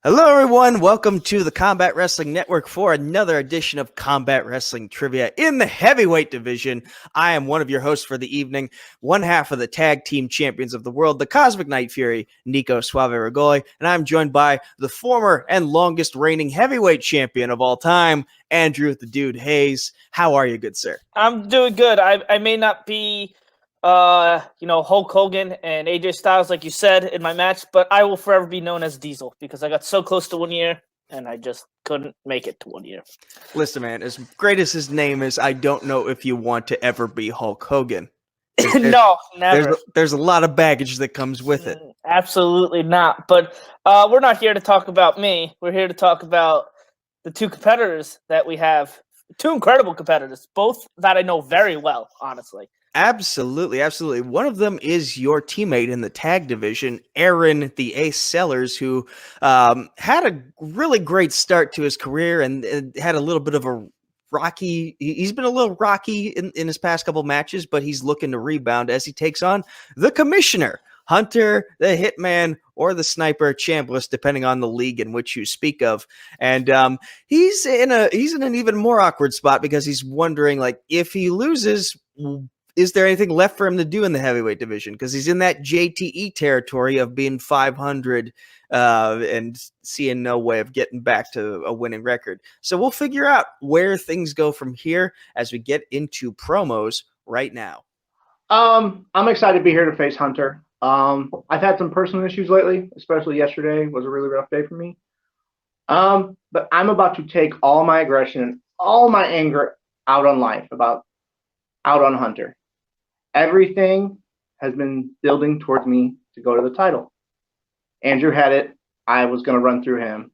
Hello, everyone. Welcome to the Combat Wrestling Network for another edition of Combat Wrestling Trivia in the heavyweight division. I am one of your hosts for the evening, one half of the tag team champions of the world, the Cosmic Night Fury, Nico Suave Regoli, and I'm joined by the former and longest reigning heavyweight champion of all time, Andrew the Dude Hayes. How are you, good sir? I'm doing good. I may not be Hulk Hogan and AJ Styles, like you said, in my match, but I will forever be known as Diesel because I got so close to 1 year and I just couldn't make it to 1 year. Listen, man, as great as his name is, I don't know if you want to ever be Hulk Hogan. No, never. There's a lot of baggage that comes with it. Absolutely not. But we're not here to talk about me. We're here to talk about the two competitors that we have. Two incredible competitors, both that I know very well, honestly. Absolutely, absolutely. One of them is your teammate in the tag division, Aaron the Ace Sellers, who had a really great start to his career and had a little bit of a rocky. He's been a little rocky in his past couple matches, but he's looking to rebound as he takes on the Commissioner, Hunter, the Hitman, or the Sniper, Chambless, depending on the league in which you speak of. And he's in an even more awkward spot because he's wondering, like, if he loses, is there anything left for him to do in the heavyweight division? Because he's in that JTE territory of being 500 and seeing no way of getting back to a winning record. So we'll figure out where things go from here as we get into promos right now. I'm excited to be here to face Hunter. I've had some personal issues lately, especially yesterday was a really rough day for me. But I'm about to take all my aggression and all my anger out on Hunter. Everything has been building towards me to go to the title. Andrew had it. I was going to run through him.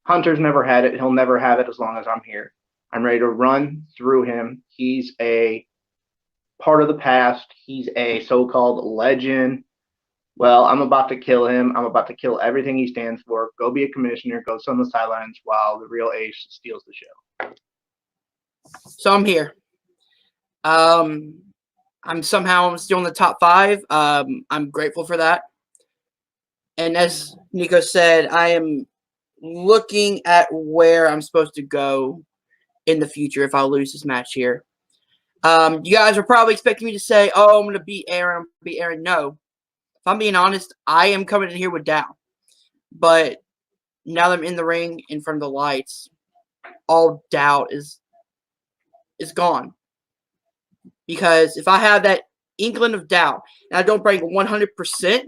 Hunter's never had it. He'll never have it as long as I'm here. I'm ready to run through him. He's a part of the past. He's a so-called legend. Well, I'm about to kill him. I'm about to kill everything he stands for. Go be a commissioner. Go sit on the sidelines while the real Ace steals the show. So I'm here. I'm somehow still in the top 5. I'm grateful for that. And as Nico said, I am looking at where I'm supposed to go in the future if I lose this match here. You guys are probably expecting me to say, oh, I'm going to beat Aaron. No. If I'm being honest, I am coming in here with doubt. But now that I'm in the ring in front of the lights, all doubt is gone. Because if I have that inkling of doubt and I don't bring 100%,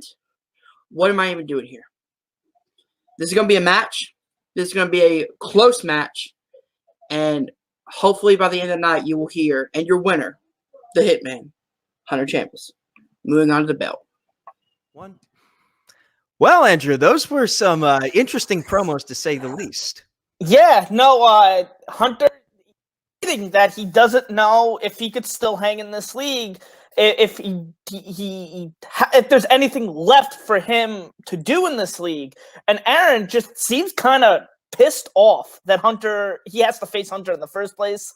what am I even doing here? This is going to be a match. This is going to be a close match. And hopefully by the end of the night, you will hear, and your winner, the Hitman, Hunter Chambless, moving on to the belt. Well, Andrew, those were some interesting promos to say the least. Yeah, no, Hunter, that he doesn't know if he could still hang in this league, if if there's anything left for him to do in this league. And Aaron just seems kind of pissed off that he has to face Hunter in the first place.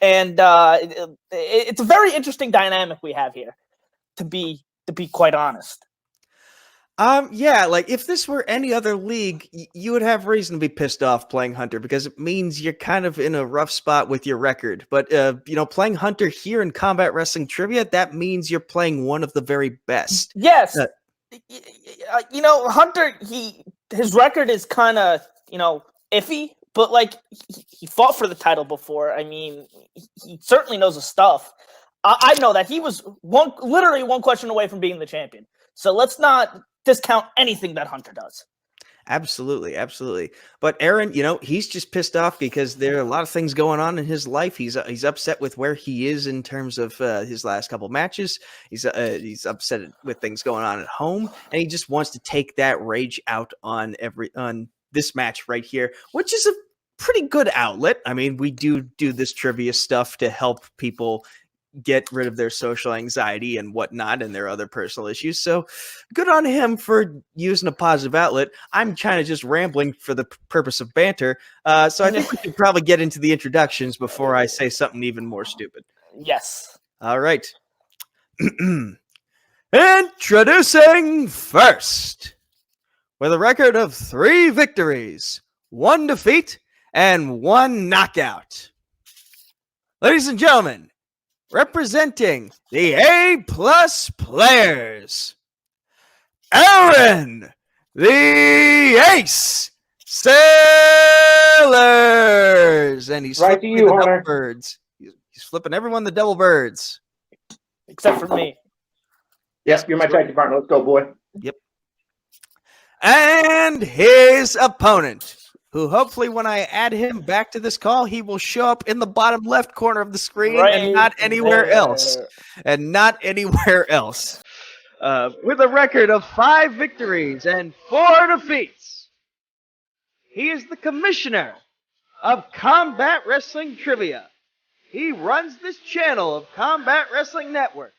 And it's a very interesting dynamic we have here, to be quite honest. Yeah, like if this were any other league, you would have reason to be pissed off playing Hunter because it means you're kind of in a rough spot with your record. But playing Hunter here in Combat Wrestling Trivia, that means you're playing one of the very best. Yes. Hunter, his record is kind of, iffy, but like he fought for the title before. I mean, he certainly knows his stuff. I know that he was literally one question away from being the champion. So let's not discount anything that Hunter does. Absolutely, absolutely. But Aaron, he's just pissed off because there are a lot of things going on in his life. He's upset with where he is in terms of his last couple matches. He's upset with things going on at home, and he just wants to take that rage out on this match right here, which is a pretty good outlet. I mean, we do this trivia stuff to help people get rid of their social anxiety and whatnot and their other personal issues. So good on him for using a positive outlet. I'm kind of just rambling for the purpose of banter. So I think we should probably get into the introductions before I say something even more stupid. Yes. All right. Introducing first, with a record of 3 victories, 1 defeat, and 1 knockout. Ladies and gentlemen, representing the A-plus players, Aaron, the Ace Sailors, and he's Right to flipping you, the double Hunter. birds. He's flipping everyone the double birds. Except for me. Yes, you're my tag team partner. Let's go, boy. And his opponent, who hopefully when I add him back to this call, he will show up in the bottom left corner of the screen and not anywhere else. And not anywhere else. With a record of 5 victories and 4 defeats, he is the commissioner of Combat Wrestling Trivia. He runs this channel of Combat Wrestling Network,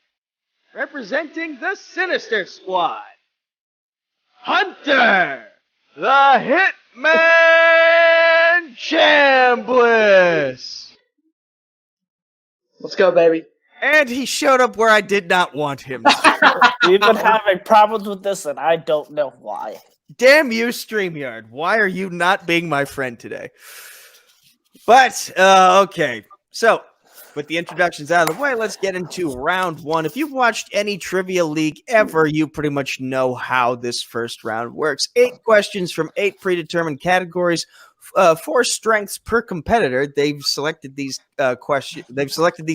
representing the Sinister Squad, Hunter, the Hitman Chambless. Let's go, baby. And he showed up where I did not want him. We've been having problems with this, and I don't know why. Damn you, StreamYard. Why are you not being my friend today? But, okay. So, with the introductions out of the way, let's get into round 1. If you've watched any Trivia League ever, you pretty much know how this first round works. 8 questions from 8 predetermined categories, 4 strengths per competitor. They've selected these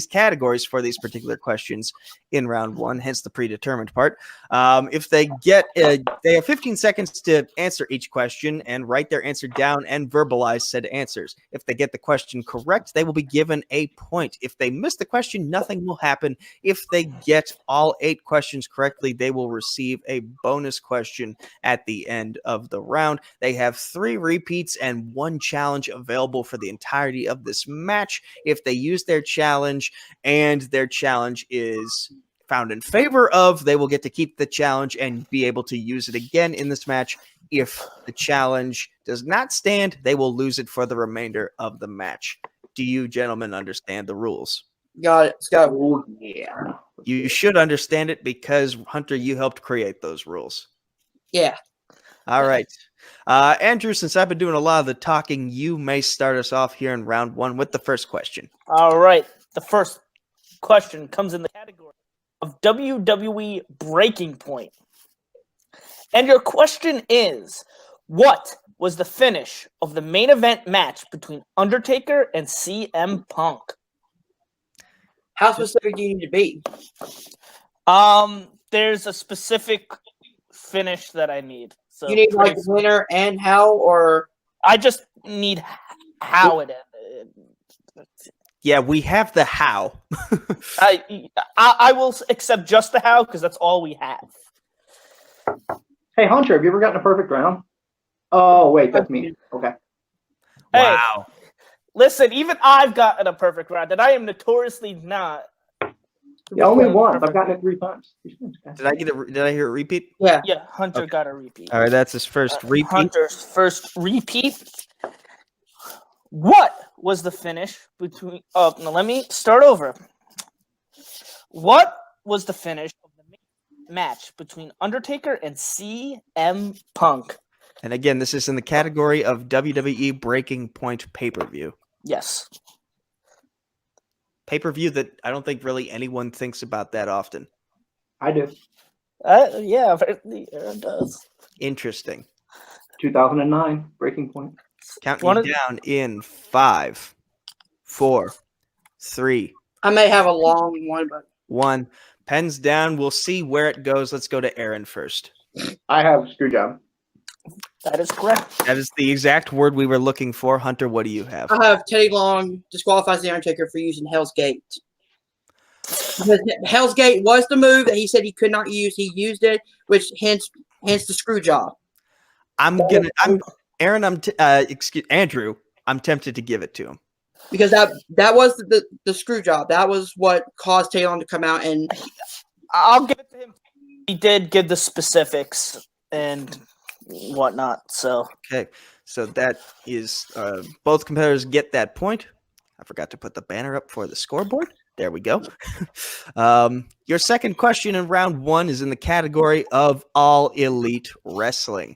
categories for these particular questions in round 1, hence the predetermined part. If they get, they have 15 seconds to answer each question and write their answer down and verbalize said answers. If they get the question correct, they will be given a point. If they miss the question, nothing will happen. If they get all 8 questions correctly, they will receive a bonus question at the end of the round. They have 3 repeats and 1 challenge available for the entirety of this match. If they use their challenge and their challenge is found in favor of, they will get to keep the challenge and be able to use it again in this match. If the challenge does not stand, they will lose it for the remainder of the match. Do you gentlemen understand the rules? Got it. Let's go. Oh, yeah. You should understand it because, Hunter, you helped create those rules. Yeah. All right. Andrew, since I've been doing a lot of the talking, you may start us off here in round 1 with the first question. All right. The first question comes in the category of WWE Breaking Point. And your question is, what was the finish of the main event match between Undertaker and CM Punk? How specific do you need to be? There's a specific finish that I need. So You need like the winner and how, or I just need how it ended. Yeah, we have the how. I will accept just the how because that's all we have. Hey, Hunter, have you ever gotten a perfect round? Oh, wait, that's me. Okay. Hey, Wow. listen, even I've gotten a perfect round, and I am notoriously not. Yeah, only once. I've gotten it 3 times. Did I hear a repeat? yeah. Yeah, Hunter Okay. got a repeat. All right, that's his first repeat. Hunter's first repeat. What was the finish between? Oh, no, let me start over. What was the finish of the main match between Undertaker and CM Punk? And again, this is in the category of WWE Breaking Point pay-per-view. Yes. Pay-per-view that I don't think really anyone thinks about that often. I did. Yeah, it does. Interesting. 2009, Breaking Point. Counting down in 5, 4, 3, I may have a long one, but 1. Pens down. We'll see where it goes. Let's go to Aaron first. I have screw job. That is correct. That is the exact word we were looking for. Hunter, what do you have? I have Teddy Long disqualifies the Undertaker for using Hell's Gate. Because Hell's Gate was the move that he said he could not use. He used it, which hence the screw job. Andrew, I'm tempted to give it to him. Because that was the screw job. That was what caused Teddy Long to come out and I'll give it to him. He did give the specifics and whatnot. So Okay, so that is both competitors get that point. I forgot to put the banner up for the scoreboard. There we go. Your second question in round 1 is in the category of All Elite Wrestling.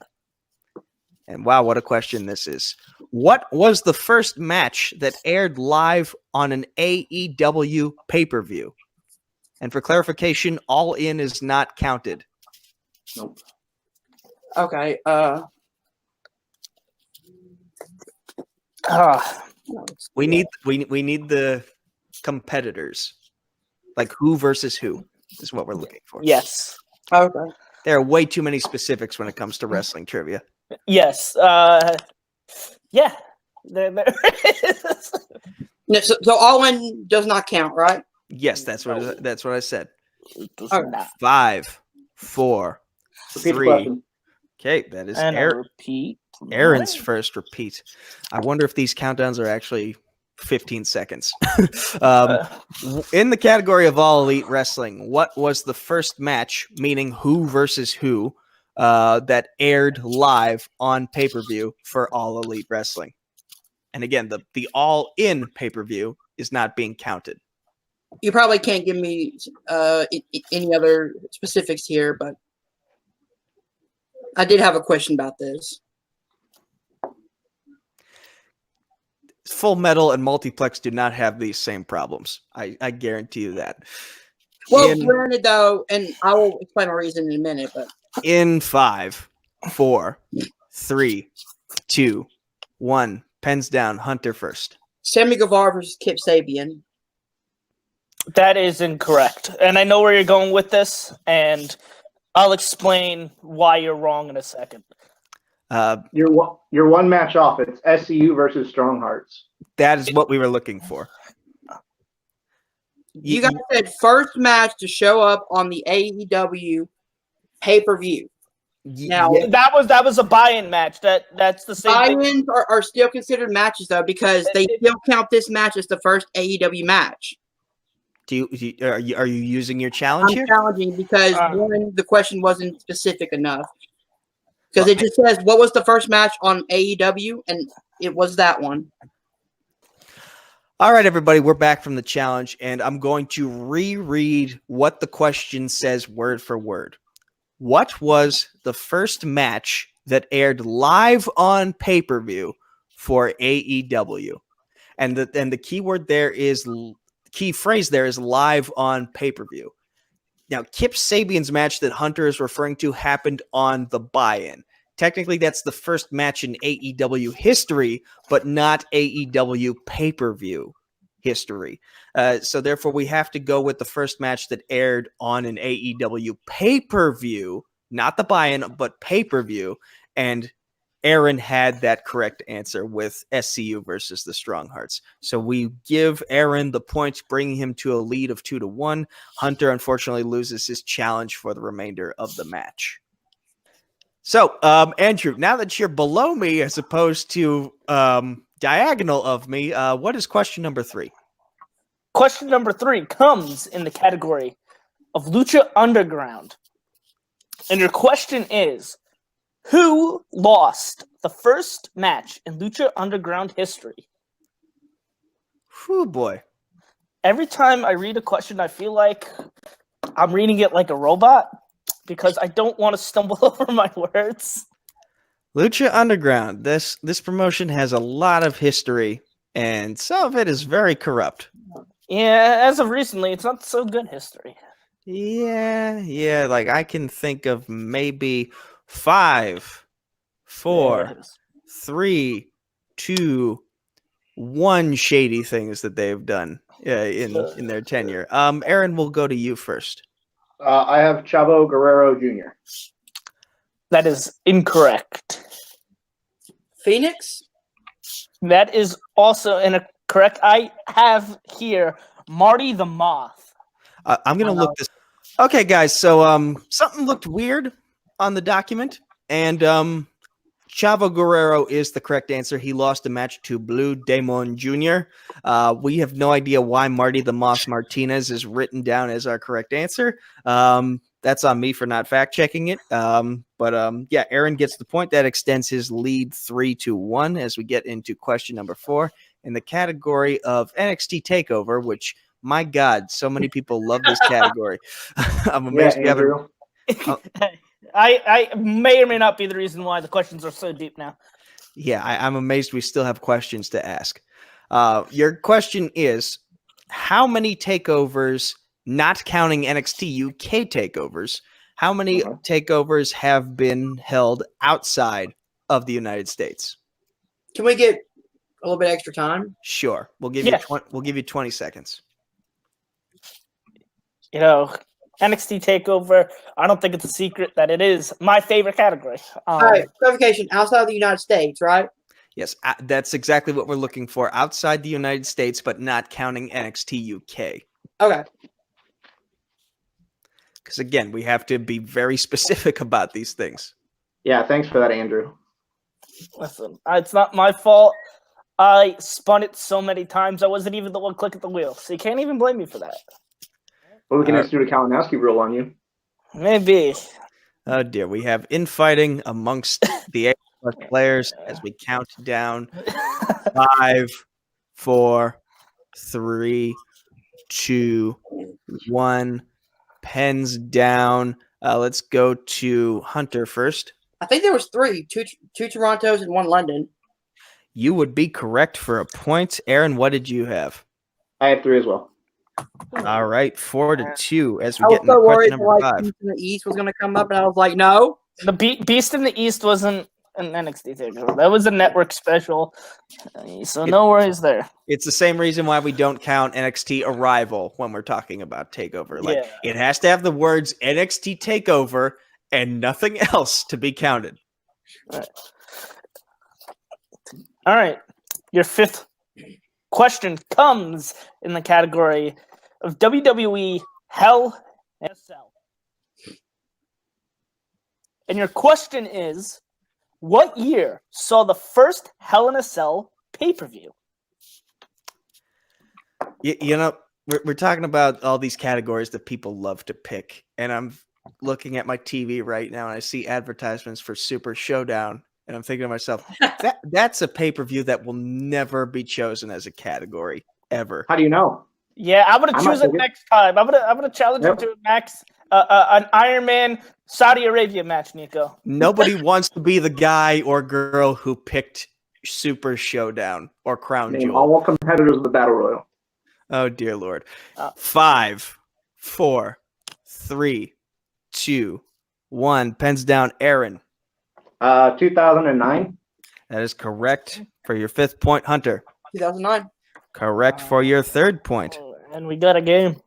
And wow, what a question this is. What was the first match that aired live on an AEW pay-per-view? And for clarification, All In is not counted. Nope. Okay. We need the competitors. Like who versus who is what we're looking for. Yes. Okay. There are way too many specifics when it comes to wrestling trivia. Yes. Yeah. There is. No, so all in does not count, right? Yes, that's what I said. Okay. 5, 4, Repeat the 3. question. Okay, that is And a repeat. Aaron's first repeat. I wonder if these countdowns are actually 15 seconds. In the category of All Elite Wrestling, what was the first match, meaning who versus who, that aired live on pay-per-view for All Elite Wrestling? And again, the All In pay-per-view is not being counted. You probably can't give me any other specifics here, but I did have a question about this. Full Metal and Multiplex do not have these same problems. I guarantee you that. Well, granted, though, and I will explain my reason in a minute, but In 5, 4, 3, 2, 1. Pens down. Hunter first. Sammy Guevara versus Kip Sabian. That is incorrect. And I know where you're going with this, and I'll explain why you're wrong in a second. You're one match off. It's SCU versus Strong Hearts. That is what we were looking for. You guys said first match to show up on the AEW pay-per-view. Now, That was a buy-in match. That's the same thing. buy-ins are still considered matches, though, because they still count this match as the first AEW match. Are you using your challenge I'm here? challenging because one, the question wasn't specific enough. Because it just says, what was the first match on AEW? And it was that one. All right, everybody, we're back from the challenge, and I'm going to reread what the question says word for word. What was the first match that aired live on pay-per-view for AEW? And the keyword there is key phrase there is live on pay-per-view. Now, Kip Sabian's match that Hunter is referring to happened on the buy-in. Technically, that's the first match in AEW history, but not AEW pay-per-view history. So therefore, we have to go with the first match that aired on an AEW pay-per-view, not the buy-in, but pay-per-view. And Aaron had that correct answer with SCU versus the Strong Hearts. So we give Aaron the points, bringing him to a lead of 2-1. Hunter unfortunately loses his challenge for the remainder of the match. So, Andrew, now that you're below me as opposed to diagonal of me, what is question number 3? Question number 3 comes in the category of Lucha Underground. And your question is, who lost the first match in Lucha Underground history? Oh, boy. Every time I read a question, I feel like I'm reading it like a robot because I don't want to stumble over my words. Lucha Underground. This promotion has a lot of history, and some of it is very corrupt. Yeah, as of recently, it's not so good history. Yeah. Like I can think of maybe 5, 4, 3, 2, 1 shady things that they've done in their tenure. Aaron, we'll go to you first. I have Chavo Guerrero Jr. That is incorrect. Phoenix? That is also incorrect. I have here Marty the Moth. I'm going to look this. Okay, guys. So something looked weird on the document, and Chavo Guerrero is the correct answer. He lost a match to Blue Demon Jr. We have no idea why Marty the Moth Martinez is written down as our correct answer. That's on me for not fact checking it. But Aaron gets the point. That extends his lead 3-1 as we get into question number 4 in the category of NXT TakeOver, which, my God, so many people love this category. I'm amazed we haven't. I may or may not be the reason why the questions are so deep now. Yeah, I'm amazed we still have questions to ask. Your question is, how many takeovers, not counting NXT UK takeovers, how many takeovers have been held outside of the United States? Can we get a little bit extra time? Sure. We'll give Yes. we'll give you 20 seconds. You know, NXT Takeover, I don't think it's a secret that it is my favorite category. All right, clarification. Outside of the United States, right? Yes, that's exactly what we're looking for, outside the United States, but not counting NXT UK. Okay. Because again, we have to be very specific about these things. Yeah, thanks for that, Andrew. Listen, it's not my fault. I spun it so many times. I wasn't even the one clicking the wheel, so you can't even blame me for that. Well, we can just do a Kalinowski rule on you. Maybe. Oh dear, we have infighting amongst the A+ players as we count down. 5, 4, 3, 2, 1. Pens down. Let's go to Hunter first. I think there was 3, two Torontos and 1 London. You would be correct for a point. Aaron, what did you have? I have 3 as well. All right, 4-2 as we I get was so into worried question that number like 5. Beast in the East was going to come up, and I was like, no. The Beast in the East wasn't an NXT Takeover. That was a network special, so no worries there. It's the same reason why we don't count NXT Arrival when we're talking about TakeOver. Like, Yeah. it has to have the words NXT TakeOver and nothing else to be counted. All right. Your 5th question comes in the category of WWE Hell in a Cell. And your question is, what year saw the first Hell in a Cell pay-per-view? You know, we're talking about all these categories that people love to pick. And I'm looking at my TV right now and I see advertisements for Super Showdown. And I'm thinking to myself, that's a pay-per-view that will never be chosen as a category, ever. How do you know? Yeah, I'm gonna I choose might it take it. next time. I'm gonna challenge you to a max an Iron Man Saudi Arabia match, Nico. Nobody wants to be the guy or girl who picked Super Showdown or Crown Name Jewel. all competitors of the Battle Royal. Oh, dear Lord. 5, 4, 3, 2, 1. Pens down, Aaron. 2009. That is correct for your 5th point, Hunter. 2009. Correct for your 3rd point. And we got a game.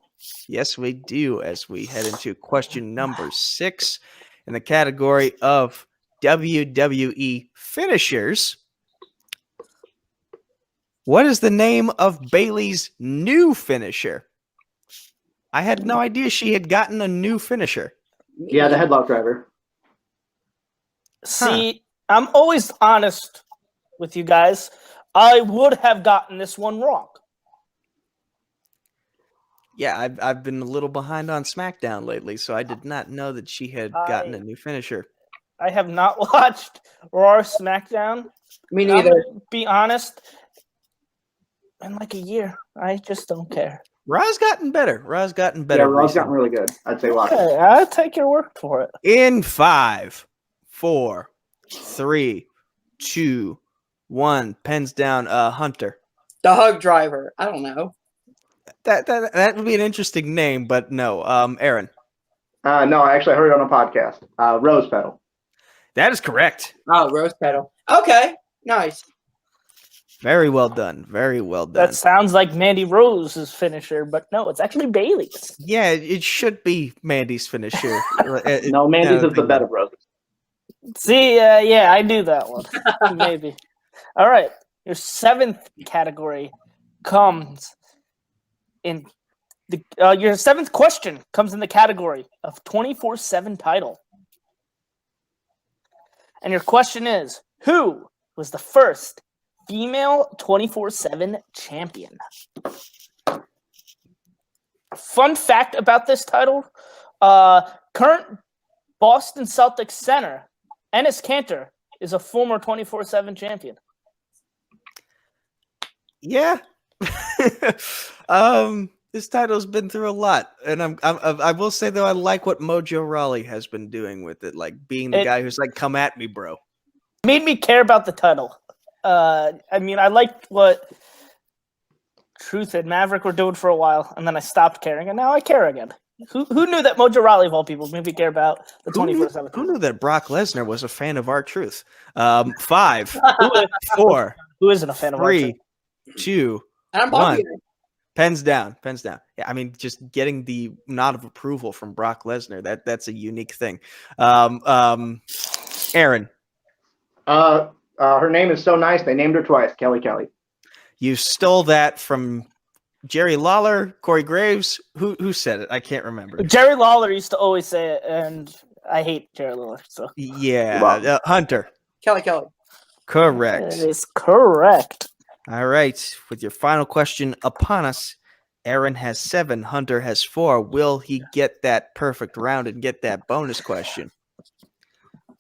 Yes, we do, as we head into question number 6 in the category of WWE finishers. What is the name of Bayley's new finisher? I had no idea she had gotten a new finisher. Yeah, the headlock driver. See, I'm always honest with you guys. I would have gotten this one wrong. Yeah, I've been a little behind on SmackDown lately, so I did not know that she had gotten a new finisher. I have not watched Raw or SmackDown. Me I'm neither. gonna be honest. In like a year, I just don't care. Raw's gotten better. Raw's gotten better. Yeah, Raw's recently. gotten really good. I'd say watch it. Okay, I'll take your word for it. In 5, 4, 3, 2, 1. Pens down, Hunter. The Hug Driver. I don't know. That would be an interesting name, but no. Aaron. No, I actually heard it on a podcast. Rose Petal. That is correct. Oh, Rose Petal. Okay, nice. Very well done. Very well done. That sounds like Mandy Rose's finisher, but no, it's actually Bayley's. Yeah, it should be Mandy's finisher. No, Mandy's is the bed of roses. See, yeah, I knew that one. Maybe. All right, your 7th category comes in the. Your 7th question comes in the category of 24/7 title, and your question is: who was the first female 24/7 champion? Fun fact about this title: current Boston Celtics center Enes Kanter is a former 24/7 champion. Yeah. This title's been through a lot, and I will say though I like what Mojo Rawley has been doing with it, like being the guy who's like, "Come at me, bro." Made me care about the title. I mean, I liked what Truth and Maverick were doing for a while, and then I stopped caring, and now I care again. Who knew that Mojo Rawley of all people made me care about the 24/7? Who knew that Brock Lesnar was a fan of R-Truth? 5, 4, Who isn't a fan of R-Truth? 3, 2, I'm 1. popular. Pens down. Yeah, I mean, just getting the nod of approval from Brock Lesnar, that's a unique thing. Aaron. Her name is so nice, they named her twice, Kelly. You stole that from Jerry Lawler, Corey Graves. Who said it? I can't remember. Jerry Lawler used to always say it, and I hate Jerry Lawler. So yeah, Hunter. Kelly. Correct. That is correct. All right. With your final question upon us, Aaron has 7. Hunter has 4. Will he get that perfect round and get that bonus question?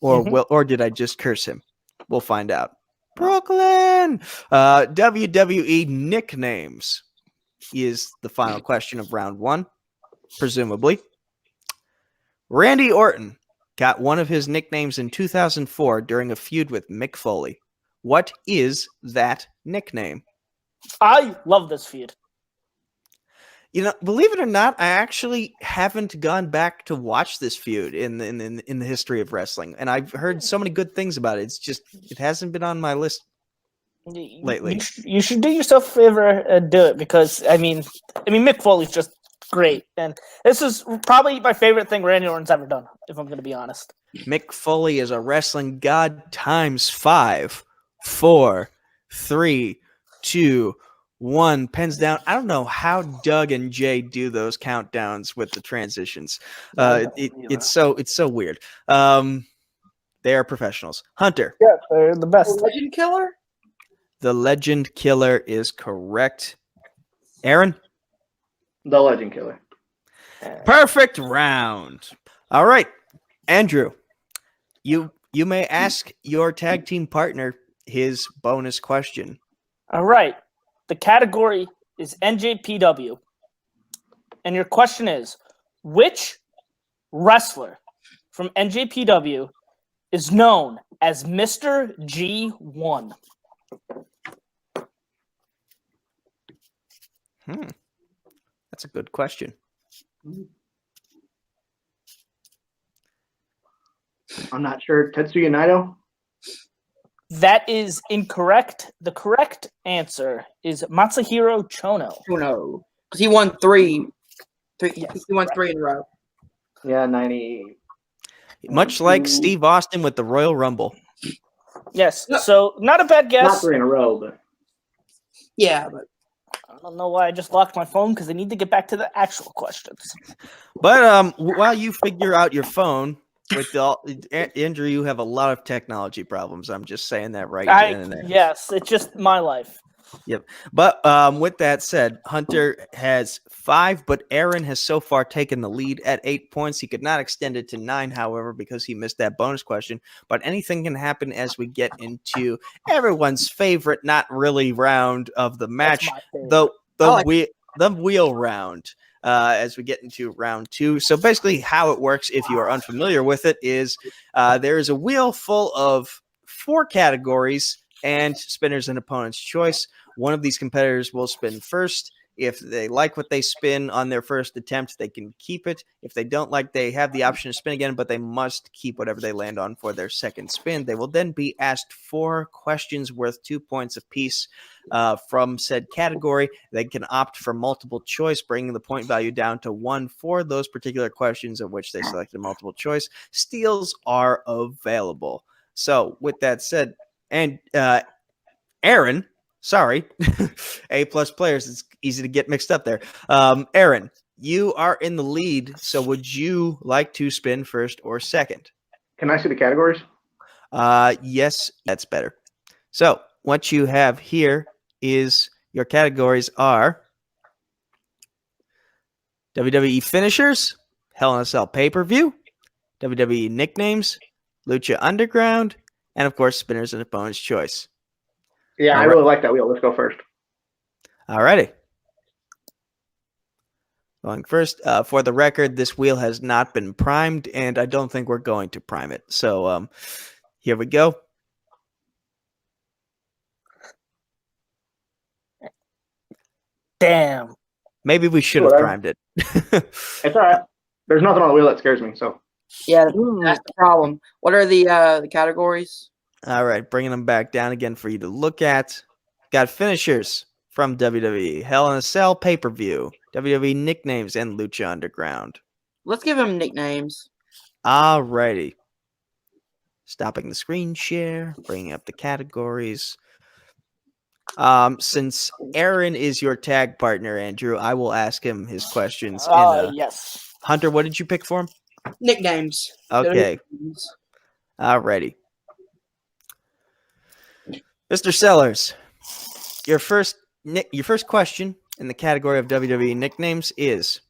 Or did I just curse him? We'll find out. Brooklyn. WWE nicknames is the final question of round 1, presumably. Randy Orton got one of his nicknames in 2004 during a feud with Mick Foley. What is that nickname? I love this feud. You know, believe it or not, I actually haven't gone back to watch this feud in the history of wrestling, and I've heard so many good things about it. It's just it hasn't been on my list lately. You should do yourself a favor and do it because I mean Mick Foley's just great, and this is probably my favorite thing Randy Orton's ever done. If I'm going to be honest, Mick Foley is a wrestling god times 5, 4, 3, 2, 1. Pens down. I don't know how Doug and Jay do those countdowns with the transitions. It's so weird. They are professionals. Hunter. yeah, they're the best. Legend Killer. The Legend Killer is correct. Aaron? The Legend Killer. Perfect round. All right. Andrew, you may ask your tag team partner his bonus question. All right. The category is NJPW. And your question is, which wrestler from NJPW is known as Mr. G1? That's a good question. I'm not sure. Tetsuya Naito? That is incorrect. The correct answer is Masahiro Chono. No, because he won 3. He won 3 in a row. Yeah, 90. Much like Steve Austin with the Royal Rumble. Yes. So not a bad guess. Not 3 in a row, but Yeah, but I don't know why I just locked my phone because I need to get back to the actual questions. But while you figure out your phone, Andrew, you have a lot of technology problems. I'm just saying that right then and there. Yes, it's just my life. Yep. But with that said, Hunter has 5, but Aaron has so far taken the lead at 8 points. He could not extend it to 9, however, because he missed that bonus question. But anything can happen as we get into everyone's favorite, not really round of the match, the wheel round. As we get into round 2. So basically how it works, if you are unfamiliar with it, is there is a wheel full of 4 categories and spinners and opponent's choice. One of these competitors will spin first. If they like what they spin on their first attempt, they can keep it. If they don't like, they have the option to spin again, but they must keep whatever they land on for their second spin. They will then be asked 4 questions worth 2 points apiece from said category. They can opt for multiple choice, bringing the point value down to 1 for those particular questions of which they selected multiple choice. Steals are available. So with that said, and Aaron, sorry, A+ players, it's easy to get mixed up there. Aaron, you are in the lead, so would you like to spin first or second? Can I see the categories? Yes, that's better. So what you have here is your categories are WWE finishers, Hell in a Cell pay-per-view, WWE nicknames, Lucha Underground, and of course, spinners and opponent's choice. Yeah, I really like that wheel. Let's go first. All righty. going first. For the record, this wheel has not been primed, and I don't think we're going to prime it. So here we go. Damn. Maybe we should have Whatever. primed it. It's all right. There's nothing on the wheel that scares me. So Yeah, that's the problem. What are the categories? All right, bringing them back down again for you to look at. Got finishers from WWE, Hell in a Cell pay-per-view, WWE nicknames, and Lucha Underground. Let's give them nicknames. All righty. Stopping the screen share, bringing up the categories. Since Aaron is your tag partner, Andrew, I will ask him his questions. Yes. Hunter, what did you pick for him? Nicknames. Okay. All righty. Mr. Sellers, your first question in the category of WWE nicknames is: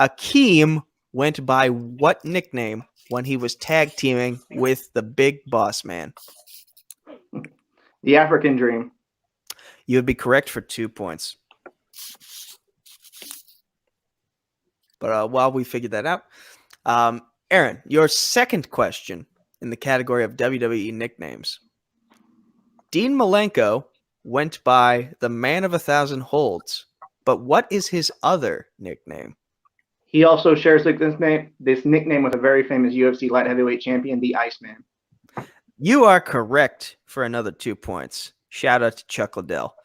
Akeem went by what nickname when he was tag teaming with the Big Boss Man? the African Dream. You would be correct for 2 points. But while we figure that out, Aaron, your second question in the category of WWE nicknames. Dean Malenko went by the Man of 1,000 Holds, but what is his other nickname? He also shares this nickname with a very famous UFC light heavyweight champion, the Iceman. You are correct for another 2 points. Shout out to Chuck Liddell.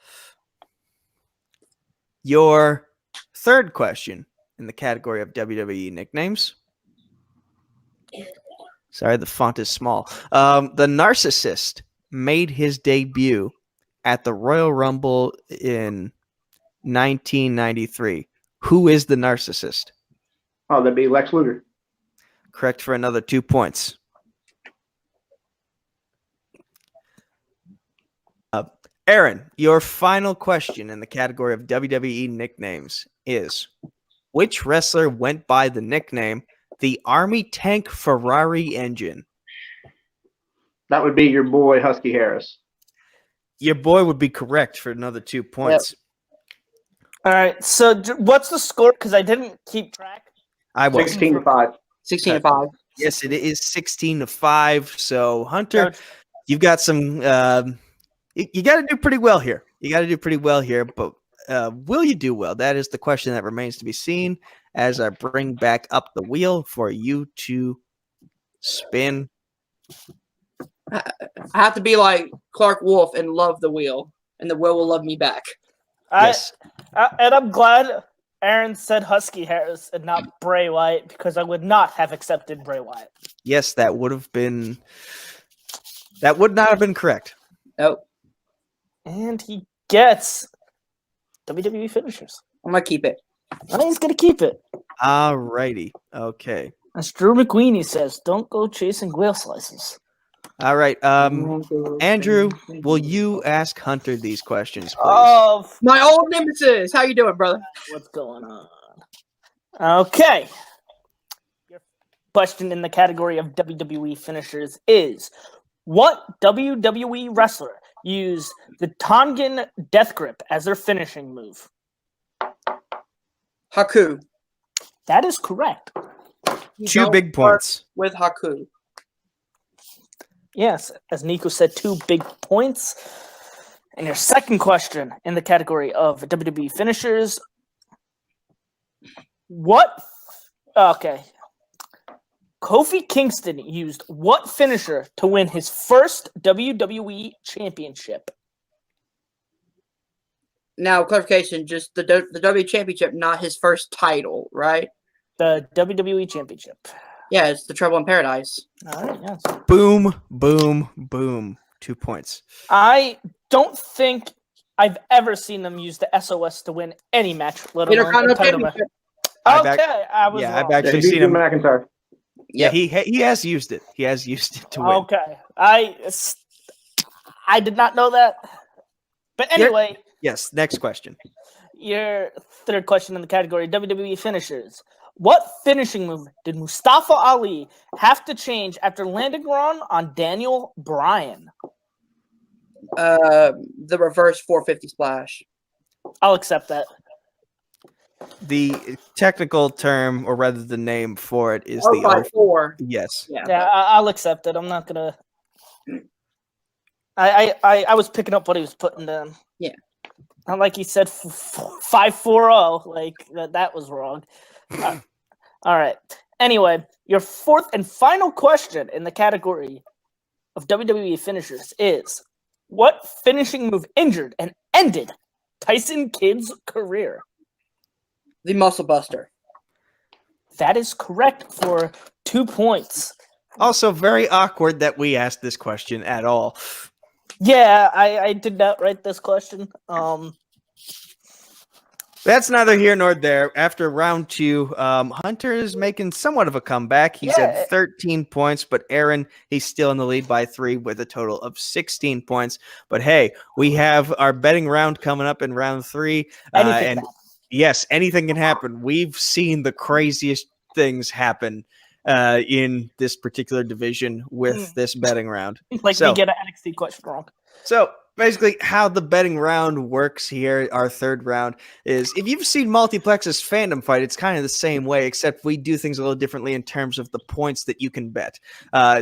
Your third question in the category of WWE nicknames. Sorry, the font is small. The Narcissist made his debut at the Royal Rumble in 1993. Who is the Narcissist? Oh, that'd be Lex Luger. Correct for another 2 points. Aaron, your final question in the category of WWE nicknames is: which wrestler went by the nickname the Army Tank Ferrari Engine? That would be your boy, Husky Harris. Your boy would be correct for another 2 points. All right. So what's the score? Because I didn't keep track. I was 16-5. 16-5. Yes, it is 16-5. So Hunter, you've got some. You got to do pretty well here. But will you do well? That is the question that remains to be seen. As I bring back up the wheel for you to spin. I have to be like Clark Wolf and love the wheel, and the wheel will love me back. Yes. And I'm glad Aaron said Husky Harris and not Bray Wyatt, because I would not have accepted Bray Wyatt. Yes, that would not have been correct. Nope. And he gets WWE finishers. I'm gonna keep it. And he's going to keep it. All righty. Okay. As Drew McQueenie says, don't go chasing whale slices. All right. Andrew, will you ask Hunter these questions, please? Oh, My old nemesis. How you doing, brother? what's going on? Okay. Your question in the category of WWE finishers is: what WWE wrestler used the Tongan Death Grip as their finishing move? Haku. That is correct. You 2 don't big work points. with Haku. Yes, as Nico said, 2 big points. And your second question in the category of WWE finishers: okay. Kofi Kingston used what finisher to win his first WWE championship? Now, clarification: just the W Championship, not his first title, right? The WWE championship. Yeah, it's the Trouble in Paradise. All right, yes. Boom, boom, boom. 2 points. I don't think I've ever seen them use the SOS to win any match, let alone a Intercontinental title match. Championship. Okay, I was wrong. I've actually Drew seen him. McIntyre. Yeah, he has used it. He has used it to win. Okay, I did not know that. But anyway, Yes, next question. your third question in the category WWE finishers: what finishing move did Mustafa Ali have to change after landing on Daniel Bryan? The reverse 450 splash. I'll accept that. The technical term, or rather the name for it, is the 054. Yes. Yeah, I'll accept it. I'm not gonna. I was picking up what he was putting down. Yeah. Not like he said 540. Like that was wrong. All right. Anyway, your fourth and final question in the category of WWE finishers is: what finishing move injured and ended Tyson Kidd's career? The Muscle Buster. That is correct for 2 points. Also, very awkward that we asked this question at all. Yeah, I did not write this question. That's neither here nor there. After round 2, Hunter is making somewhat of a comeback. He's at 13 points, but Aaron, he's still in the lead by 3 with a total of 16 points. But hey, we have our betting round coming up in round 3. And yes, anything can happen. We've seen the craziest things happen in this particular division with this betting round. Like we get an NXT question wrong. So basically how the betting round works here, our third round, is if you've seen Multiplex's Fandom Fight, it's kind of the same way, except we do things a little differently in terms of the points that you can bet.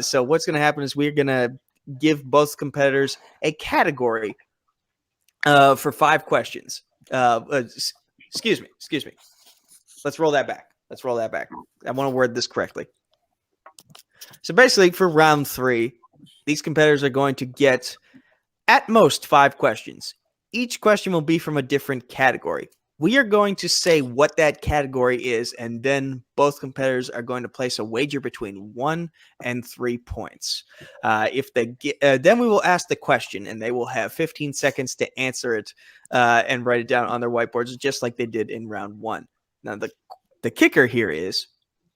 So what's going to happen is we're going to give both competitors a category for 5 questions. Excuse me. Let's roll that back. I want to word this correctly. So basically, for round 3, these competitors are going to get at most 5 questions. Each question will be from a different category. We are going to say what that category is, and then both competitors are going to place a wager between 1 and 3 points. If they get, then we will ask the question, and they will have 15 seconds to answer it and write it down on their whiteboards, just like they did in round 1. Now, the kicker here is,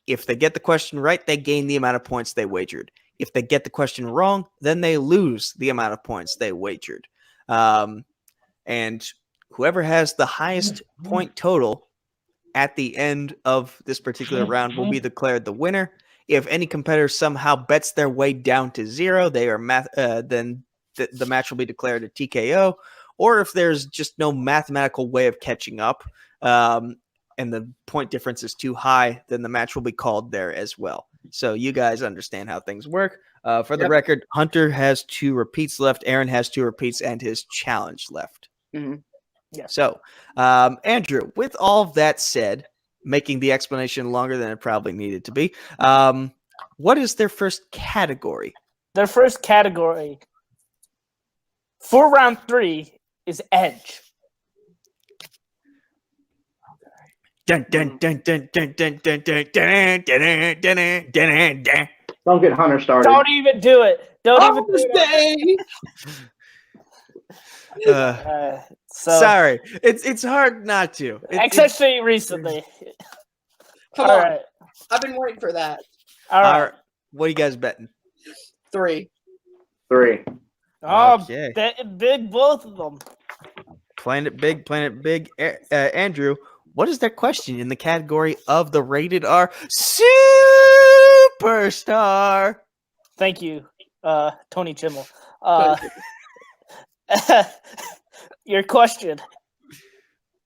if they get the question right, they gain the amount of points they wagered. If they get the question wrong, then they lose the amount of points they wagered. And whoever has the highest point total at the end of this particular round will be declared the winner. If any competitor somehow bets their way down to 0, they are then the match will be declared a TKO. Or if there's just no mathematical way of catching up, and the point difference is too high, then the match will be called there as well. So you guys understand how things work. For the record, Hunter has 2 repeats left. Aaron has 2 repeats and his challenge left. Mm-hmm. Yeah. So, Andrew, with all of that said, making the explanation longer than it probably needed to be, what is their first category? Their first category for round 3 is Edge. Dun, dun, dun, dun, dun, dun, dun, dun, dun, dun, dun, dun, dun. Don't get Hunter started. Don't even do it. Don't even do it. Sorry, it's hard not to. Especially recently. Come on. Right. I've been waiting for that. All right. What are you guys betting? 3. Oh, okay. Big, both of them. Playing it big. Andrew, what is their question in the category of the rated R superstar? Thank you, Tony Chimmel. Your question,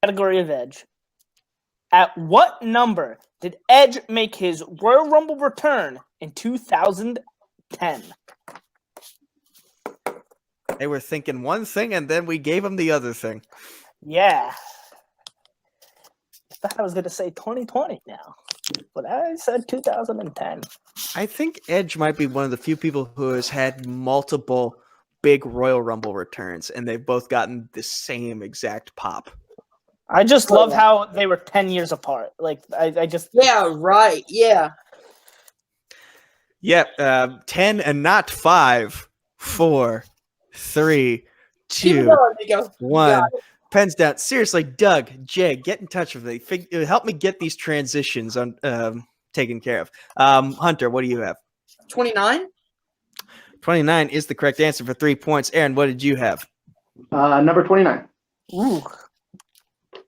category of Edge. At what number did Edge make his Royal Rumble return in 2010? They were thinking one thing, and then we gave them the other thing. Yeah. I thought I was going to say 2020 now, but I said 2010. I think Edge might be one of the few people who has had multiple big Royal Rumble returns, and they've both gotten the same exact pop. I just love how they were 10 years apart. Like, I just... Yeah, right. Yeah. Yep. 10 and not 5, 4, 3, 2, 1. Pens down. Seriously, Doug, Jay, get in touch with me. Help me get these transitions on taken care of. Hunter, what do you have? 29. 29 is the correct answer for 3 points. Aaron, what did you have? Number 29. Ooh.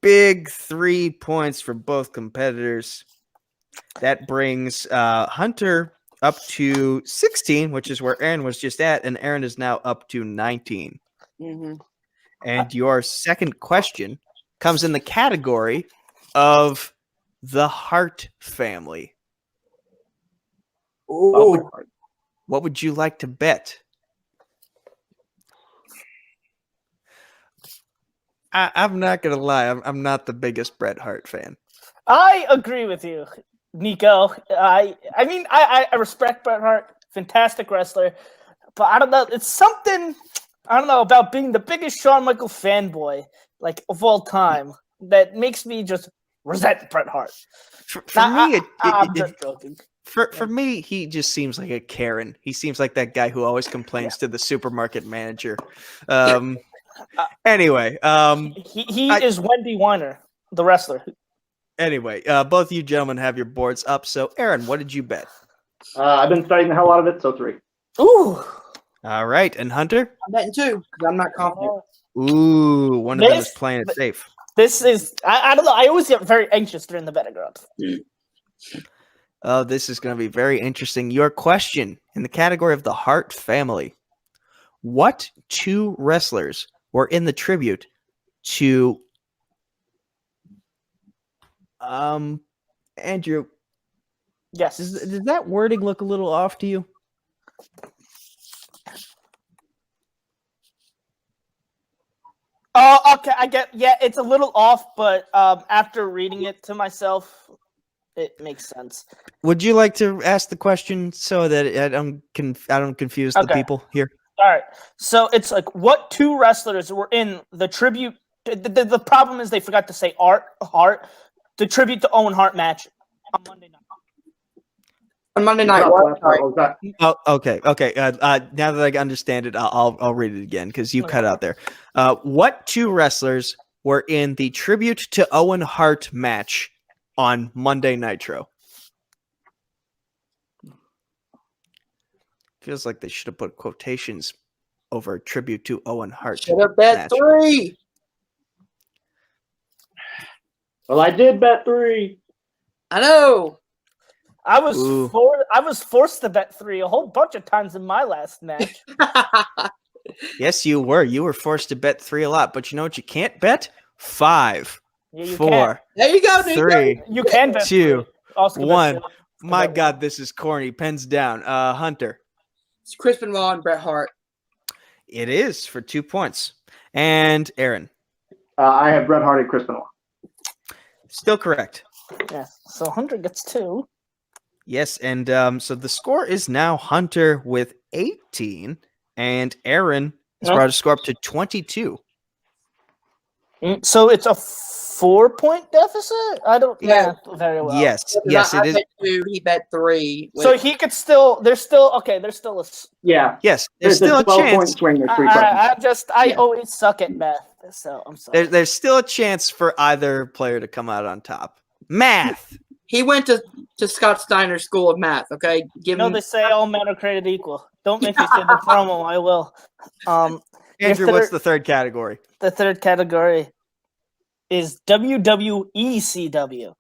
Big 3 points for both competitors. That brings Hunter up to 16, which is where Aaron was just at, and Aaron is now up to 19. Mm-hmm. And your second question comes in the category of the Hart family. Ooh. What would you like to bet? I'm not gonna lie. I'm not the biggest Bret Hart fan. I agree with you, Nico. I mean, I respect Bret Hart, fantastic wrestler, but I don't know. It's something I don't know about being the biggest Shawn Michaels fanboy like of all time that makes me just resent Bret Hart. For me, I'm just joking. For me, he just seems like a Karen. He seems like that guy who always complains to the supermarket manager. Anyway, he is Wendy Weiner, the wrestler. Anyway, both you gentlemen have your boards up. So, Aaron, what did you bet? I've been studying the hell out of it, so 3. Ooh. All right, and Hunter? I'm betting 2 because I'm not confident. Ooh, one of them is playing it safe. This is I don't know. I always get very anxious during the betting round. Oh, this is going to be very interesting. Your question in the category of the Hart family. What 2 wrestlers were in the tribute to Andrew? Yes. Does that wording look a little off to you? Oh, okay. I get. Yeah, it's a little off, but after reading it to myself, it makes sense. Would you like to ask the question so that I don't confuse the people here? All right. So it's like what 2 wrestlers were in the tribute. The problem is they forgot to say Hart. The tribute to Owen Hart match on Monday night. On Monday night. Oh, okay. Now that I understand it, I'll read it again because you cut out there. What 2 wrestlers were in the tribute to Owen Hart match on Monday Nitro? Feels like they should have put quotations over tribute to Owen Hart. Should have bet 3. Well, I did bet 3. I know. I was forced to bet 3 a whole bunch of times in my last match. Yes, you were. You were forced to bet 3 a lot, but you know what you can't bet? 5, Yeah, you 4, can. There you go, 3, You can bet 2, 3. 1. My God, this is corny. Pens down. Hunter. It's Chris Benoit and Bret Hart. It is for 2 points. And Aaron. I have Bret Hart and Chris Benoit. Still correct. Yeah. So Hunter gets 2. Yes, and so the score is now Hunter with 18, and Aaron has brought a score up to 22. So it's a 4-point deficit? I don't know very well. Yes, it is. Bet 2, he bet 3. So he could still. There's still a. Yeah. Yes, there's still a 12-point chance. swing. There's 3 questions. I always suck at math, so I'm sorry. There's still a chance for either player to come out on top. Math. He went to Scott Steiner's School of Math, okay? They say all men are created equal. Don't make me say the promo. I will. Andrew, what's the third category? The third category is WWECW.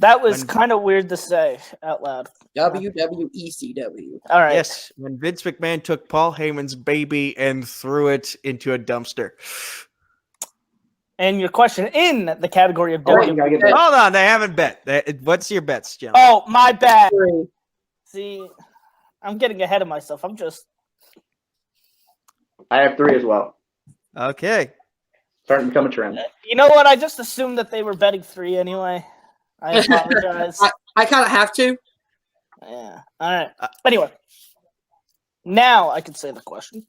That was kind of weird to say out loud. WWECW. All right. Yes, when Vince McMahon took Paul Heyman's baby and threw it into a dumpster. And your question in the category of Hold on, they haven't bet. What's your bets, gentlemen? Oh, my bad. See, I'm getting ahead of myself. I have 3 as well. Okay. Starting to become a trend. You know what? I just assumed that they were betting 3 anyway. I apologize. I kind of have to. Yeah. All right. Anyway, now I can say the question.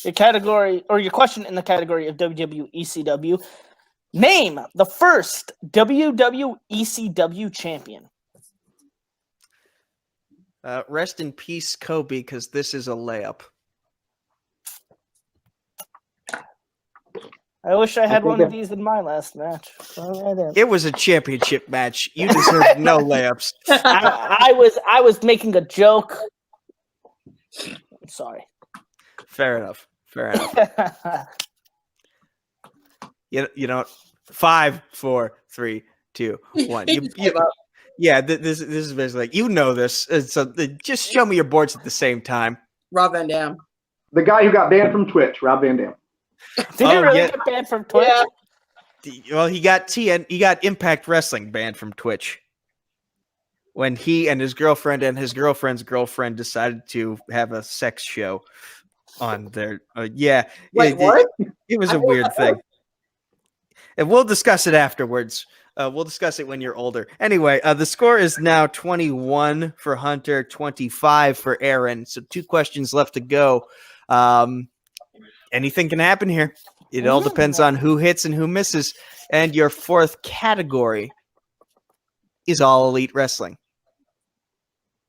Your question in the category of WWECW. Name the first WWECW champion. Rest in peace, Kobe, because this is a layup. I wish I had one of these in my last match. It was a championship match. You deserve no layups. I was making a joke. I'm sorry. Fair enough. You know, 5, 4, 3, 2, 1. Yeah, this is basically like, you know this. So just show me your boards at the same time. Rob Van Dam. The guy who got banned from Twitch, Rob Van Dam. Did he really get banned from Twitch? Well, he got Impact Wrestling banned from Twitch when he and his girlfriend and his girlfriend's girlfriend decided to have a sex show on their. Wait, what? It was I a feel weird like- thing. And we'll discuss it afterwards. We'll discuss it when you're older. Anyway, the score is now 21 for Hunter, 25 for Aaron. So 2 questions left to go. Anything can happen here. It all depends on who hits and who misses. And your 4th category is All Elite Wrestling.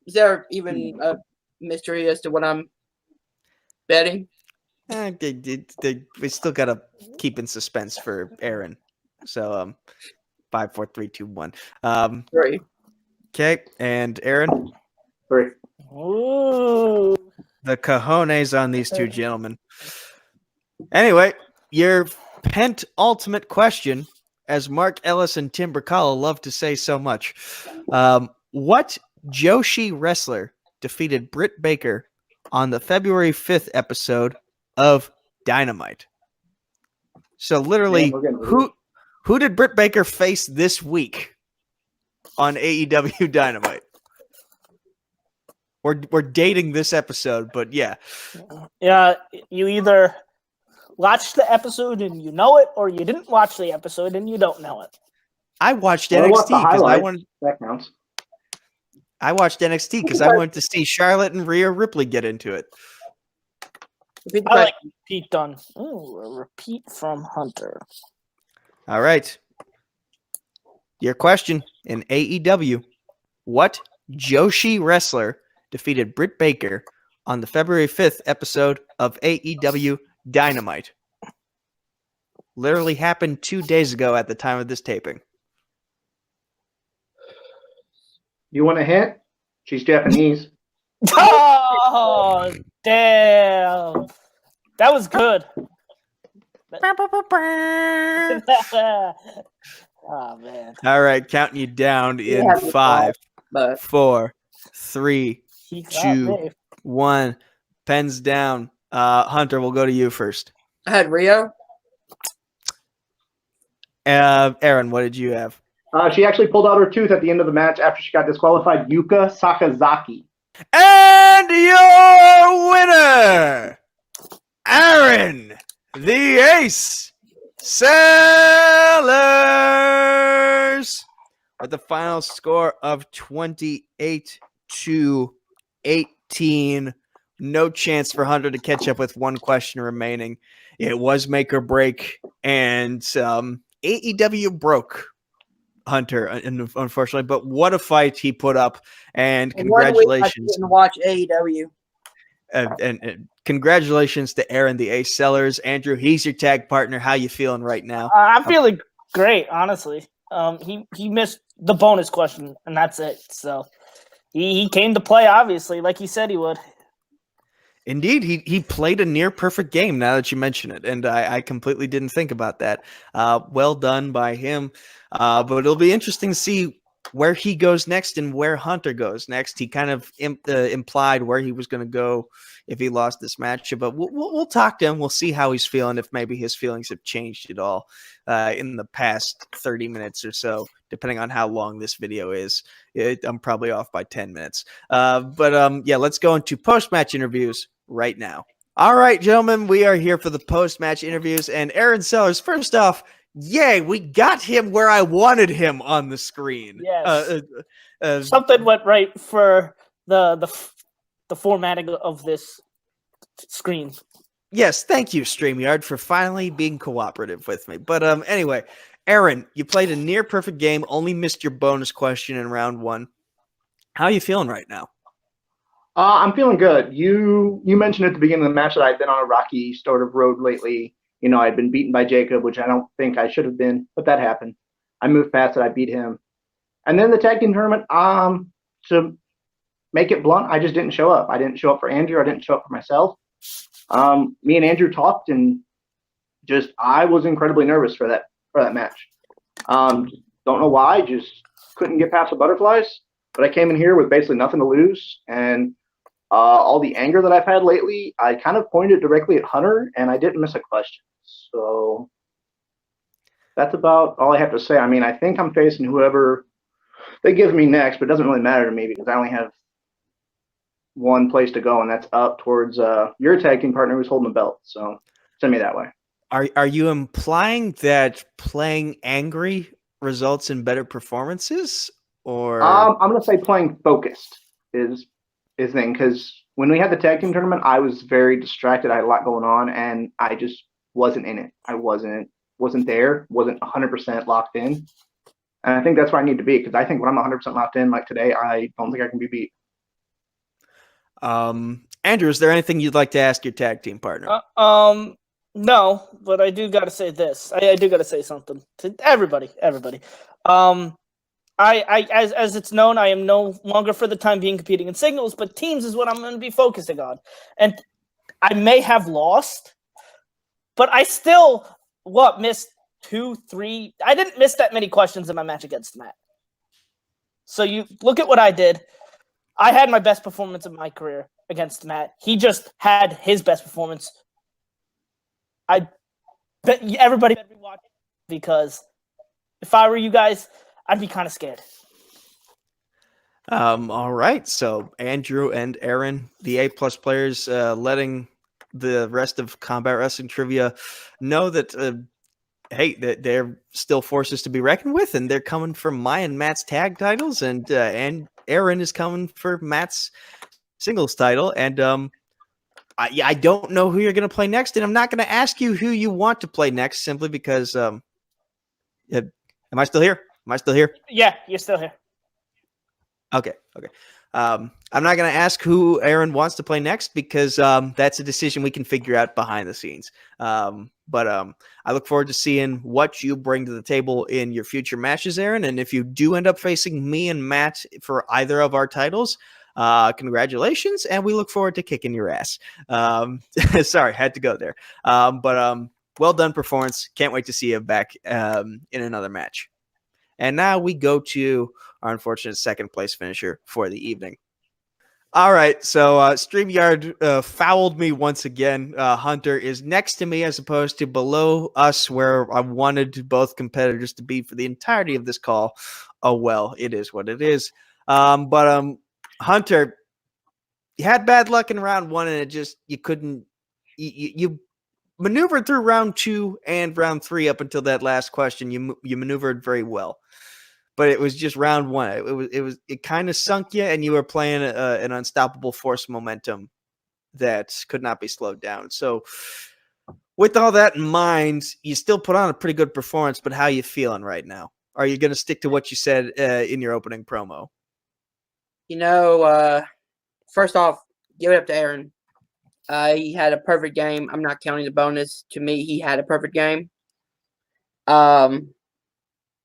Is there even a mystery as to what I'm betting? We still got to keep in suspense for Aaron. So 5, 4, 3, 2, 1. 3. Okay, and Aaron? 3. Ooh. The cojones on these 2 gentlemen. Anyway, your penultimate question, as Mark Ellis and Tim Bracala love to say so much. What Joshi wrestler defeated Britt Baker on the February 5th episode of Dynamite? So literally, who did Britt Baker face this week on AEW Dynamite? We're dating this episode, but yeah. Yeah, you either watched the episode and you know it, or you didn't watch the episode and you don't know it. I watched Well, I watched the NXT because I highlights. wanted. That counts. I watched NXT because I wanted to see Charlotte and Rhea Ripley get into it. Repeat the I like question. repeat done. Ooh, a repeat from Hunter. All right. Your question in AEW. What Joshi wrestler defeated Britt Baker on the February 5th episode of AEW Dynamite? Literally happened 2 days ago at the time of this taping. You want a hint? She's Japanese. Oh, damn. That was good. Oh, man. All right, counting you down in Yeah, that's 5, But 4, 3, He got 2, me. 1. Pens down. Hunter, we'll go to you first. I had Rio. Aaron, what did you have? She actually pulled out her tooth at the end of the match after she got disqualified. Yuka Sakazaki. And your winner, Aaron, the Ace Sellers, with the final score of 28-18. No chance for Hunter to catch up with 1 question remaining. It was make or break, and AEW broke Hunter, unfortunately. But what a fight he put up, and congratulations. And watch AEW. And congratulations to Aaron, the Ace Sellers. Andrew, he's your tag partner. How you feeling right now? I'm feeling great, honestly. He missed the bonus question, and that's it. So he came to play, obviously, like he said he would. Indeed, he played a near perfect game. Now that you mention it, and I completely didn't think about that. Well done by him. But it'll be interesting to see where he goes next and where Hunter goes next. He kind of implied where he was going to go if he lost this match. But we'll talk to him. We'll see how he's feeling, if maybe his feelings have changed at all in the past 30 minutes or so, depending on how long this video is. I'm probably off by 10 minutes. But let's go into post-match interviews right now. All right, gentlemen, we are here for the post-match interviews. And Aaron Sellers, first off, yay, we got him where I wanted him on the screen. Yes. Something went right for the formatting of this screen. Yes, thank you, StreamYard, for finally being cooperative with me. But anyway, Aaron, you played a near perfect game, only missed your bonus question in round 1. How are you feeling right now? I'm feeling good. You mentioned at the beginning of the match that I'd been on a rocky sort of road lately. You know, I'd been beaten by Jacob, which I don't think I should have been, but that happened. I moved past it. I beat him. And then the tag team tournament, to make it blunt, I just didn't show up. I didn't show up for Andrew. I didn't show up for myself. Me and Andrew talked, and just I was incredibly nervous for that match. Don't know why. Just couldn't get past the butterflies. But I came in here with basically nothing to lose, and all the anger that I've had lately, I kind of pointed directly at Hunter, and I didn't miss a question. So that's about all I have to say. I mean, I think I'm facing whoever they give me next, but it doesn't really matter to me because I only have one place to go, and that's up towards your tag team partner who's holding the belt. So send me that way. Are you implying that playing angry results in better performances, or I'm gonna say playing focused is thing because when we had the tag team tournament, I was very distracted. I had a lot going on, and I just wasn't in it. I wasn't there. Wasn't 100% locked in, and I think that's where I need to be because I think when I'm 100% locked in, like today, I don't think I can be beat. Andrew, is there anything you'd like to ask your tag team partner? No, but I do got to say this. I do got to say something to everybody. As it's known, I am no longer for the time being competing in singles, but teams is what I'm going to be focusing on. And I may have lost, but I still missed 2, 3. I didn't miss that many questions in my match against Matt. So you look at what I did. I had my best performance of my career against Matt. He just had his best performance. I bet everybody better be watching because if I were you guys, I'd be kind of scared. All right. So Andrew and Aaron, the A+ players, letting the rest of Combat Wrestling Trivia know that hey, that they're still forces to be reckoned with, and they're coming for my and Matt's tag titles, and Aaron is coming for Matt's singles title, and I don't know who you're going to play next, and I'm not going to ask you who you want to play next simply because am I still here? Am I still here? Yeah, you're still here. Okay. I'm not going to ask who Aaron wants to play next because that's a decision we can figure out behind the scenes. But I look forward to seeing what you bring to the table in your future matches, Aaron. And if you do end up facing me and Matt for either of our titles, congratulations, and we look forward to kicking your ass. Sorry, had to go there. But well done performance. Can't wait to see you back in another match. And now we go to our unfortunate second place finisher for the evening. All right, so StreamYard fouled me once again. Hunter is next to me as opposed to below us, where I wanted both competitors to be for the entirety of this call. Oh, well, it is what it is. But Hunter, you had bad luck in round one, and it just, you couldn't, you maneuvered through round 2 and round 3 up until that last question. You maneuvered very well. But it was just round 1. It kind of sunk you, and you were playing an unstoppable force momentum that could not be slowed down. So, with all that in mind, you still put on a pretty good performance. But how you feeling right now? Are you going to stick to what you said in your opening promo? First off, give it up to Aaron. He had a perfect game. I'm not counting the bonus. To me, he had a perfect game.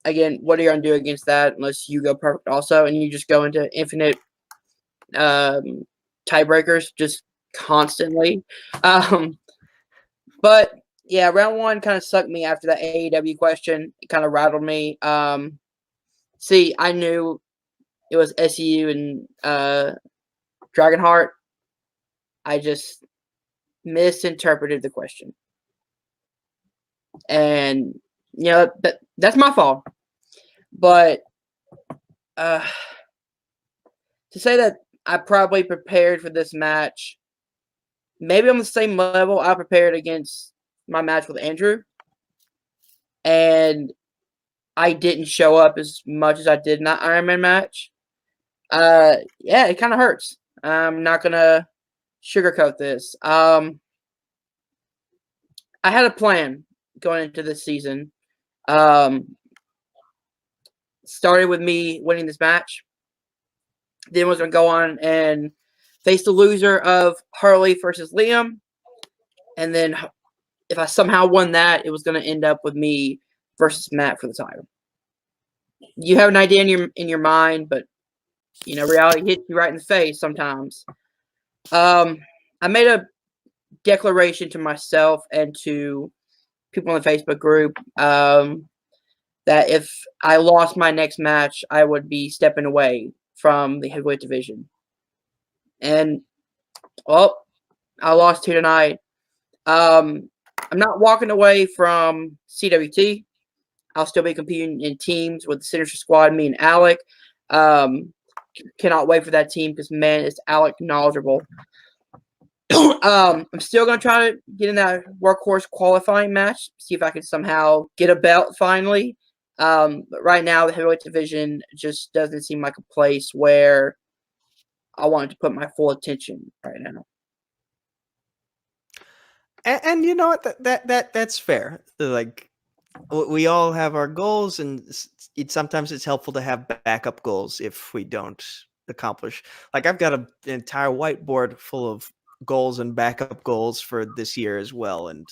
Again, what are you going to do against that unless you go perfect also and you just go into infinite tiebreakers just constantly? But, yeah, round 1 kind of sucked me after that AEW question. It kind of rattled me. See, I knew it was SEU and Dragonheart. I just misinterpreted the question. And, that's my fault. But to say that I probably prepared for this match, maybe on the same level I prepared against my match with Andrew. And I didn't show up as much as I did in that Iron Man match. Yeah, it kind of hurts. I'm not going to sugarcoat this. I had a plan going into this season. Started with me winning this match. Then was going to go on and face the loser of Harley versus Liam. And then if I somehow won that, it was going to end up with me versus Matt for the title. You have an idea in your mind, but reality hits you right in the face sometimes. I made a declaration to myself and to people in the Facebook group that if I lost my next match, I would be stepping away from the heavyweight division. And, well, I lost 2 tonight. I'm not walking away from CWT. I'll still be competing in teams with the Signature Squad, me and Alec. Cannot wait for that team because, man, is Alec knowledgeable. I'm still going to try to get in that workhorse qualifying match, see if I can somehow get a belt finally. But right now, the heavyweight division just doesn't seem like a place where I wanted to put my full attention right now. And you know what? That's fair. Like, we all have our goals, and sometimes it's helpful to have backup goals if we don't accomplish. Like, I've got an entire whiteboard full of goals and backup goals for this year as well. And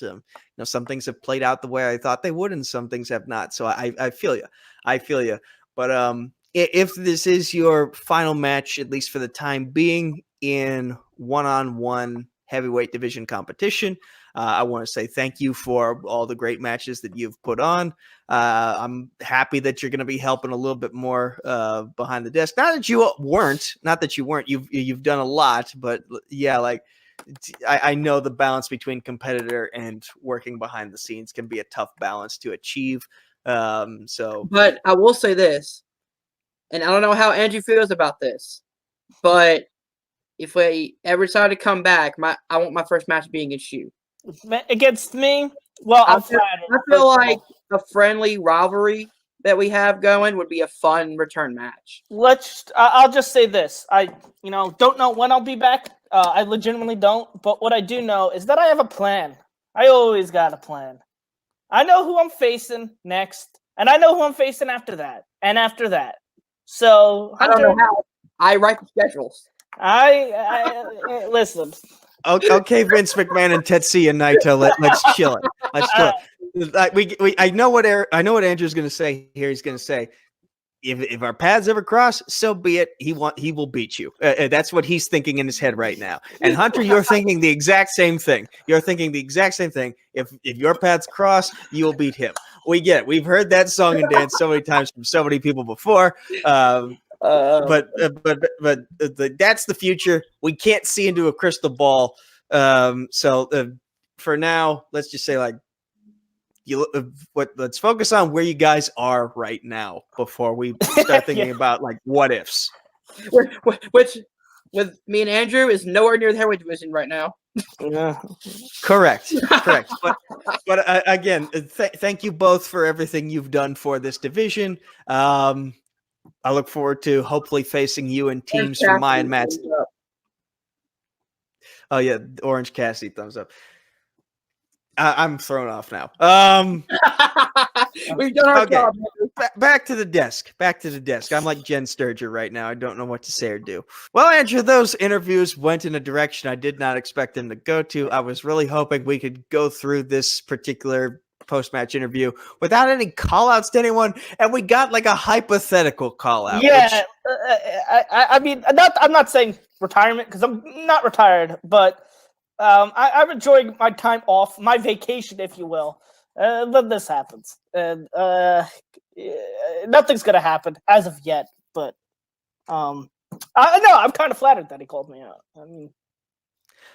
some things have played out the way I thought they would, and some things have not. So I feel you. I feel you. But if this is your final match, at least for the time being, in one-on-one heavyweight division competition, I want to say thank you for all the great matches that you've put on. I'm happy that you're going to be helping a little bit more behind the desk. Not that you weren't. You've done a lot, but yeah, like, I know the balance between competitor and working behind the scenes can be a tough balance to achieve. But I will say this, and I don't know how Andrew feels about this, but if we ever decide to come back, I want my first match being against you. Against me? Well, I feel like a friendly rivalry that we have going would be a fun return match. I'll just say this. I don't know when I'll be back. I legitimately don't. But what I do know is that I have a plan. I always got a plan. I know who I'm facing next, and I know who I'm facing after that, and after that. So Hunter, I don't know how. I write the schedules. I listen. Okay, Vince McMahon and Tetsuya Naito, let's chill it. Let's chill it. I know what Andrew's going to say here. He's going to say, if our paths ever cross, so be it. He will beat you. That's what he's thinking in his head right now. And Hunter, you're thinking the exact same thing. If your paths cross, you will beat him. We get it. We've heard that song and dance so many times from so many people before. But that's the future. We can't see into a crystal ball. So for now, let's just say, like, let's focus on where you guys are right now before we start thinking about, like, what ifs. Which with me and Andrew is nowhere near the heavyweight division right now. Correct. But again, thank you both for everything you've done for this division. I look forward to hopefully facing you in teams from my and Matt's. Oh yeah, Orange Cassidy, thumbs up. I'm thrown off now. We've done our job. Back to the desk. I'm like Jen Sturger right now. I don't know what to say or do. Well, Andrew, those interviews went in a direction I did not expect them to go to. I was really hoping we could go through this particular post-match interview without any call-outs to anyone, and we got like a hypothetical call-out. Yeah, I mean, I'm not saying retirement because I'm not retired, but I'm enjoying my time off, my vacation, if you will. Then this happens, and nothing's gonna happen as of yet. But I know I'm kind of flattered that he called me out.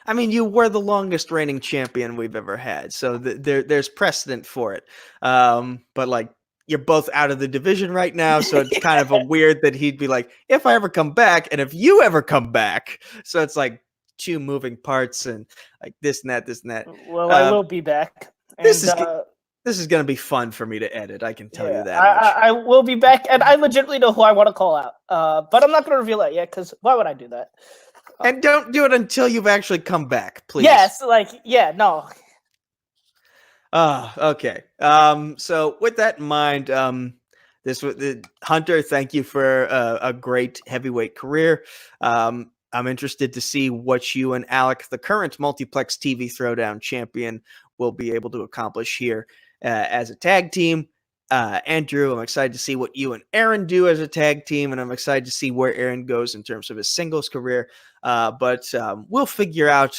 I mean, you were the longest reigning champion we've ever had, so there's precedent for it. But like, you're both out of the division right now, so it's kind of a weird that he'd be like, if I ever come back, and if you ever come back. So it's like two moving parts, and like this and that. Well, I will be back. This is going to be fun for me to edit. I can tell you that. I will be back, and I legitimately know who I want to call out. But I'm not going to reveal that yet, because why would I do that? And don't do it until you've actually come back, please. Yes, no. Okay. So with that in mind, this was Hunter. Thank you for a great heavyweight career. I'm interested to see what you and Alec, the current multiplex TV Throwdown champion, will be able to accomplish here as a tag team. Andrew, I'm excited to see what you and Aaron do as a tag team, and I'm excited to see where Aaron goes in terms of his singles career. But we'll figure out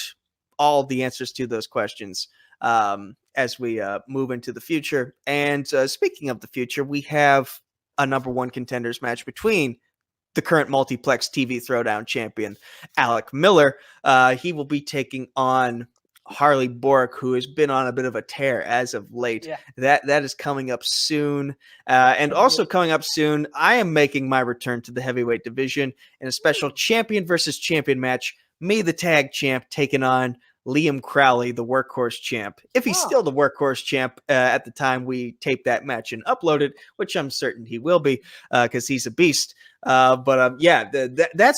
all the answers to those questions as we move into the future. And speaking of the future, we have a number one contenders match between the current multiplex TV Throwdown champion, Alec Miller. He will be taking on Harley Boric, who has been on a bit of a tear as of late. Yeah. That is coming up soon. And also coming up soon, I am making my return to the heavyweight division in a special champion versus champion match. Me, the tag champ, taking on Liam Crowley, the workhorse champ. If he's still the workhorse champ at the time we tape that match and upload it, which I'm certain he will be because he's a beast. That's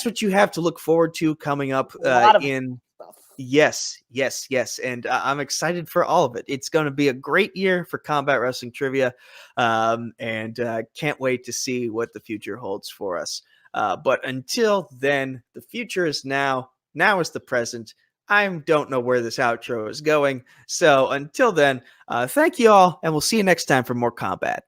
what you have to look forward to coming up in. Stuff. Yes. And I'm excited for all of it. It's going to be a great year for Combat Wrestling Trivia. And can't wait to see what the future holds for us. But until then, the future is now. Now is the present. I don't know where this outro is going. So until then, thank you all, and we'll see you next time for more combat.